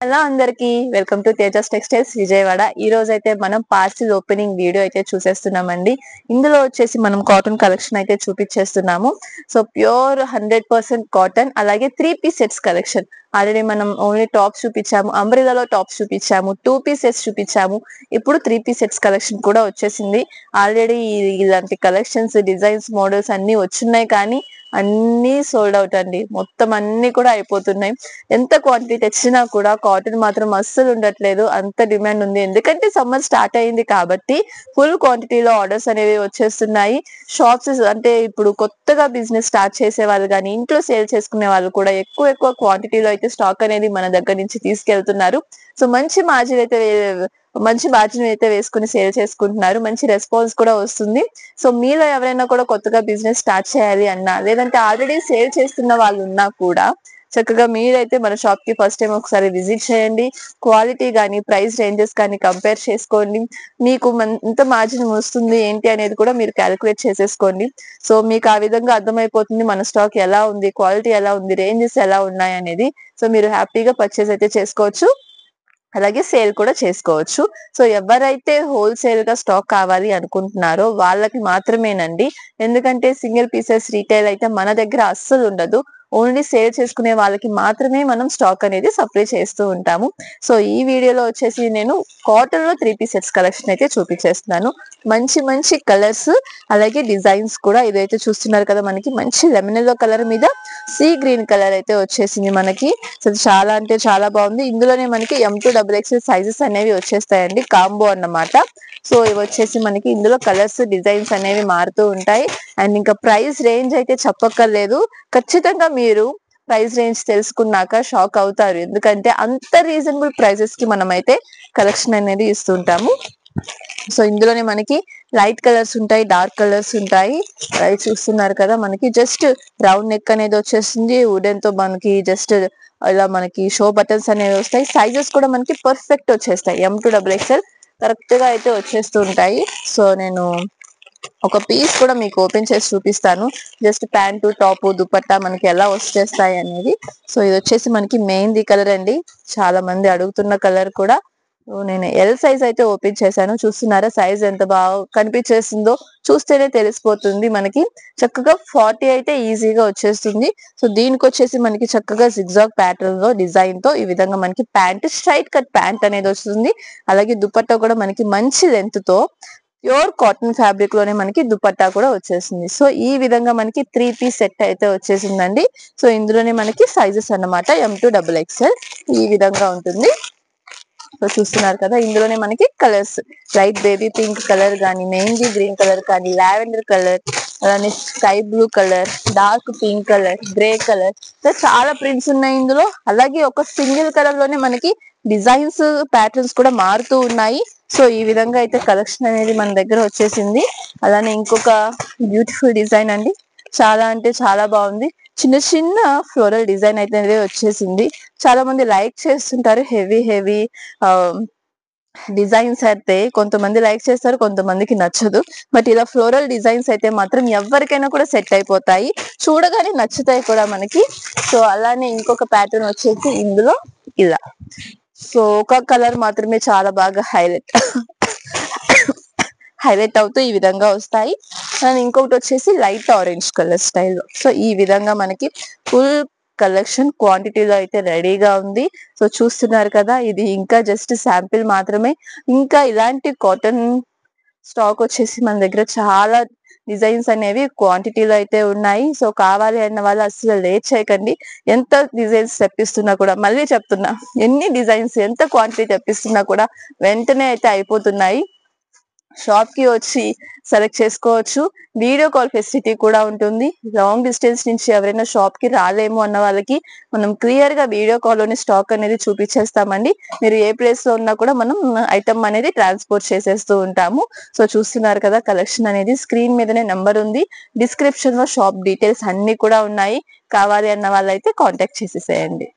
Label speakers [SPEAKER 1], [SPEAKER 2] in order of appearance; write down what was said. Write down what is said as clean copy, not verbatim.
[SPEAKER 1] Hello అందరికి welcome to Tejas textiles Vijayawada. ఈ రోజు అయితే మనం పార్సిల్ ఓపెనింగ్ వీడియో అయితే చూసేస్తున్నామండి. ఇందులో వచ్చేసి మనం కాటన్ కలెక్షన్ అయితే చూపించేస్తున్నాము. సో ప్యూర్ 100% కాటన్, అలాగే 3 పీస్ సెట్స్ కలెక్షన్. ఆల్రెడీ మనం ఓన్లీ టాప్స్ చూపించాము, అంబ్రెల్లాలో టాప్స్ చూపించాము, 2 పీస్ సెట్స్ చూపించాము. ఇప్పుడు 3 పీస్ సెట్స్ కలెక్షన్ కూడా వచ్చేసింది. ఆల్రెడీ ఇలాంటి కలెక్షన్స్, డిజైన్స్, మోడల్స్ అన్ని వచ్చున్నాయి, కానీ అన్ని సోల్డ్ అవుట్ అండి. మొత్తం అన్ని కూడా అయిపోతున్నాయి. ఎంత క్వాంటిటీ తెచ్చినా కూడా కాటన్ మాత్రం అస్సలు ఉండట్లేదు, అంత డిమాండ్ ఉంది. ఎందుకంటే సమ్మర్ స్టార్ట్ అయింది కాబట్టి ఫుల్ క్వాంటిటీలో ఆర్డర్స్ అనేవి వచ్చేస్తున్నాయి. షాప్స్ అంటే ఇప్పుడు కొత్తగా బిజినెస్ స్టార్ట్ చేసే వాళ్ళు కానీ, ఇంట్లో సేల్ చేసుకునే వాళ్ళు కూడా ఎక్కువ క్వాంటిటీలో అయితే స్టాక్ అనేది మన దగ్గర నుంచి తీసుకెళ్తున్నారు. సో మంచి మార్జిన్ అయితే వేసుకుని సేల్ చేసుకుంటున్నారు. మంచి రెస్పాన్స్ కూడా వస్తుంది. సో మీలో ఎవరైనా కూడా కొత్తగా బిజినెస్ స్టార్ట్ చేయాలి అన్నా, లేదంటే ఆల్రెడీ సేల్ చేస్తున్న వాళ్ళు ఉన్నా కూడా చక్కగా మీరైతే మన షాప్ కి ఫస్ట్ టైం ఒకసారి విజిట్ చేయండి. క్వాలిటీ కానీ, ప్రైస్ రేంజెస్ కానీ కంపేర్ చేసుకోండి. మీకు ఎంత మార్జిన్ వస్తుంది ఏంటి అనేది కూడా మీరు క్యాలిక్యులేట్ చేసేసుకోండి. సో మీకు ఆ విధంగా అర్థమైపోతుంది మన స్టాక్ ఎలా ఉంది, క్వాలిటీ ఎలా ఉంది, రేంజెస్ ఎలా ఉన్నాయి అనేది. సో మీరు హ్యాపీగా పర్చేస్ అయితే చేసుకోవచ్చు, అలాగే సేల్ కూడా చేసుకోవచ్చు. సో ఎవరైతే హోల్సేల్ గా స్టాక్ కావాలి అనుకుంటున్నారో వాళ్ళకి మాత్రమేనండి. ఎందుకంటే సింగిల్ పీసెస్ రీటైల్ అయితే మన దగ్గర అస్సలు ఉండదు. ఓన్లీ సేల్ చేసుకునే వాళ్ళకి మాత్రమే మనం స్టాక్ అనేది సప్లై చేస్తూ ఉంటాము. సో ఈ వీడియోలో వచ్చేసి నేను కాటన్ లో 3 పీస్ సెట్స్ కలెక్షన్ అయితే చూపించేస్తున్నాను. మంచి కలర్స్, అలాగే డిజైన్స్ కూడా. ఇదైతే చూస్తున్నారు కదా, మనకి మంచి లెమన్ ఎల్లో కలర్ మీద సీ గ్రీన్ కలర్ అయితే వచ్చేసింది మనకి. సో చాలా అంటే చాలా బాగుంది. ఇందులోనే మనకి M2XXL సైజెస్ అనేవి వచ్చేస్తాయండి, కాంబో అన్నమాట. సో ఇవి వచ్చేసి మనకి ఇందులో కలర్స్, డిజైన్స్ అనేవి మారుతూ ఉంటాయి. అండ్ ఇంకా ప్రైస్ రేంజ్ అయితే చెప్పక్కర్లేదు. ఖచ్చితంగా మీరు ప్రైస్ రేంజ్ తెలుసుకున్నాక షాక్ అవుతారు. ఎందుకంటే అంత రీజనబుల్ ప్రైసెస్ కి మనం అయితే కలెక్షన్ అనేది ఇస్తుంటాము. సో ఇందులోనే మనకి లైట్ కలర్స్ ఉంటాయి, డార్క్ కలర్స్ ఉంటాయి. అవి చూస్తున్నారు కదా, మనకి జస్ట్ రౌండ్ నెక్ అనేది వచ్చేసింది. వుడెన్ తో మనకి జస్ట్ ఇలా మనకి షో బటన్స్ అనేవి వస్తాయి. సైజెస్ కూడా మనకి పర్ఫెక్ట్ వచ్చేస్తాయి. M2XXL కరెక్ట్ గా అయితే వచ్చేస్తూ ఉంటాయి. సో నేను ఒక పీస్ కూడా మీకు ఓపెన్ చేసి చూపిస్తాను. జస్ట్ ప్యాంటు, టాప్, దుపట్టా మనకి ఎలా వచ్చేస్తాయి అనేది. సో ఇది వచ్చేసి మనకి మెహందీ కలర్ అండి, చాలా మంది అడుగుతున్న కలర్ కూడా. నేను ఎల్ సైజ్ అయితే ఓపెన్ చేశాను. చూస్తున్నారా సైజ్ ఎంత బాగా కనిపించేసిందో, చూస్తేనే తెలిసిపోతుంది మనకి. చక్కగా 40 అయితే ఈజీగా వచ్చేస్తుంది. సో దీనికి వచ్చేసి మనకి చక్కగా జిగ్జాగ్ ప్యాటర్న్ లో డిజైన్ తో ఈ విధంగా మనకి ప్యాంట్, స్ట్రైట్ కట్ ప్యాంట్ అనేది వస్తుంది. అలాగే దుపట్టా కూడా మనకి మంచి లెంత్ తో ప్యూర్ కాటన్ ఫ్యాబ్రిక్ లోనే మనకి దుపట్టా కూడా వచ్చేసింది. సో ఈ విధంగా మనకి 3 పీస్ సెట్ అయితే వచ్చేసిందండి. సో ఇందులోనే మనకి సైజెస్ అన్నమాట M2XXL ఈ విధంగా ఉంటుంది. సో చూస్తున్నారు కదా, ఇందులోనే మనకి colours light baby pink colour కానీ, మెహందీ గ్రీన్ కలర్ కానీ, లావెండర్ కలర్, అలానే sky blue colour, dark pink colour, grey colour, చాలా ప్రింట్స్ ఉన్నాయి ఇందులో. అలాగే ఒక సింగిల్ కలర్ లోనే మనకి డిజైన్స్, ప్యాటర్న్స్ కూడా మారుతూ ఉన్నాయి. సో ఈ విధంగా అయితే కలెక్షన్ అనేది మన దగ్గర వచ్చేసింది. అలానే ఇంకొక బ్యూటిఫుల్ డిజైన్ అండి, చాలా అంటే చాలా బాగుంది. చిన్న ఫ్లోరల్ డిజైన్ అయితే వచ్చేసింది. చాలా మంది లైక్ చేస్తుంటారు హెవీ డిజైన్స్ అయితే. కొంతమంది లైక్ చేస్తారు, కొంతమందికి నచ్చదు. బట్ ఇలా ఫ్లోరల్ డిజైన్స్ అయితే మాత్రం ఎవరికైనా కూడా సెట్ అయిపోతాయి, చూడగానే నచ్చుతాయి కూడా మనకి. సో అలానే ఇంకొక ప్యాటర్న్ వచ్చేసి ఇందులో ఇలా. సో ఒక కలర్ మాత్రమే చాలా బాగా హైలైట్ అవుతూ ఈ విధంగా వస్తాయి. అండ్ ఇంకొకటి వచ్చేసి లైట్ ఆరెంజ్ కలర్ స్టైల్లో. సో ఈ విధంగా మనకి ఫుల్ కలెక్షన్ క్వాంటిటీలో అయితే రెడీగా ఉంది. సో చూస్తున్నారు కదా, ఇది ఇంకా జస్ట్ శాంపిల్ మాత్రమే. ఇంకా ఇలాంటి కాటన్ స్టాక్ వచ్చేసి మన దగ్గర చాలా డిజైన్స్ అనేవి క్వాంటిటీలో అయితే ఉన్నాయి. సో కావాలి అన్న వాళ్ళు అసలు లేట్ చేయకండి. ఎంత డిజైన్స్ తెప్పిస్తున్నా కూడా, మళ్ళీ చెప్తున్నా, ఎన్ని డిజైన్స్, ఎంత క్వాంటిటీ తెప్పిస్తున్నా కూడా వెంటనే అయితే అయిపోతున్నాయి. షాప్ కి వచ్చి సెలెక్ట్ చేసుకోవచ్చు. వీడియో కాల్ ఫెసిలిటీ కూడా ఉంటుంది. లాంగ్ డిస్టెన్స్ నుంచి ఎవరైనా షాప్ కి రాలేము అన్న వాళ్ళకి మనం క్లియర్ గా వీడియో కాల్ లోనే స్టాక్ అనేది చూపించేస్తామండి. మీరు ఏ ప్లేస్ లో ఉన్నా కూడా మనం ఐటమ్ అనేది ట్రాన్స్పోర్ట్ చేసేస్తూ ఉంటాము. సో చూస్తున్నారు కదా, కలెక్షన్ అనేది స్క్రీన్ మీదనే నెంబర్ ఉంది. డిస్క్రిప్షన్ లో షాప్ డీటెయిల్స్ అన్ని కూడా ఉన్నాయి. కావాలి అన్న వాళ్ళైతే కాంటాక్ట్ చేసేసేయండి.